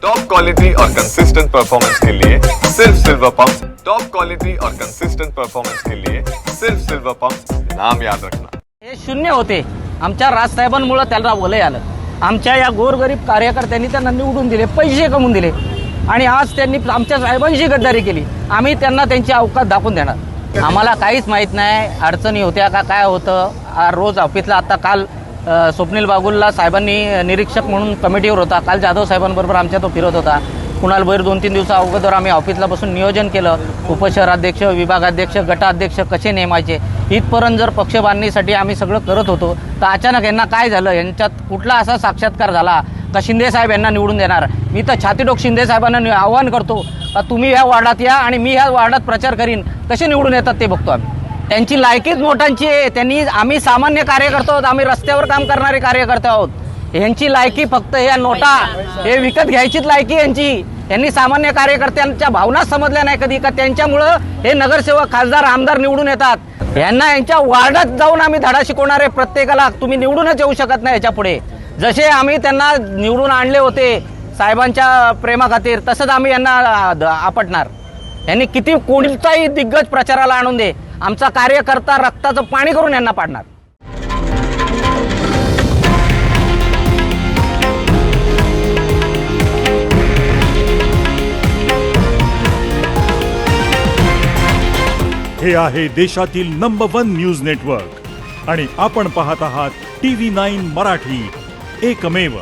Top quality और consistent performance के लिए सिर्फ सिल्वर पंप। टॉप क्वालिटी और कंसिस्टेंट परफॉर्मेंस के लिए सिर्फ सिल्वर पंप, नाम याद रखना। हे शून्य होते, आमच्या राजसाहेबांमुळे त्याला वलय आलं। आमच्या या गोरगरीब कार्यकर्त्यांनी त्यांना निवडून दिले, पैसे कमवून दिले आणि आज त्यांनी आमच्या साहेबांशी गद्दारी केली। आम्ही त्यांना त्यांची अवकात दाखवून देणार। आम्हाला काहीच माहित नाही अडचणी होत्या का काय होतं। रोज ऑफिसला आता काल स्वप्नील बागुलला साहेबांनी निरीक्षक म्हणून कमिटीवर होता, काल जाधव साहेबांबरोबर आमच्या तो फिरत होता। कुणाल भैर 2-3 दिवसा अगोदर आम्ही ऑफिसला बसून नियोजन केलं, उपशहराध्यक्ष, विभागाध्यक्ष, गटाध्यक्ष कसे नेमायचे इथपर्यंत जर पक्ष बांधणीसाठी आम्ही सगळं करत होतो। तर अचानक यांना काय झालं, यांच्यात कुठला असा साक्षात्कार झाला का शिंदे साहेब यांना निवडून देणार। मी तर छातीडोक शिंदे साहेबांना आव्हान करतो का तुम्ही ह्या वार्डात या आणि मी ह्या वार्डात प्रचार करीन, कसे निवडून येतात ते बघतो आम्ही। त्यांची लायकीच मोठ्यांची आहे। त्यांनी आम्ही सामान्य कार्यकर्ते आहोत, आम्ही रस्त्यावर काम करणारे कार्यकर्ते आहोत। यांची लायकी फक्त या नोटा हे विकत घ्यायचीच लायकी यांची। यांनी सामान्य कार्यकर्त्यांच्या भावना समजल्या नाही कधी का त्यांच्यामुळं हे नगरसेवक, खासदार, आमदार निवडून येतात। यांना यांच्या वार्डात जाऊन आम्ही धडा शिकवणारे प्रत्येकाला तुम्ही निवडूनच येऊ शकत नाही याच्या पुढे। जसे आम्ही त्यांना निवडून आणले होते साहेबांच्या प्रेमाखातीर तसंच आम्ही यांना आपटणार। यांनी किती कोणताही दिग्गज प्रचाराला आणून दे, आमचा कार्यकर्ता रक्ताचं पाणी करून यांना पाडणार। हे आहे देशातील नंबर 1 न्यूज नेटवर्क आणि आपण पाहत आहात TV9 मराठी, एकमेव।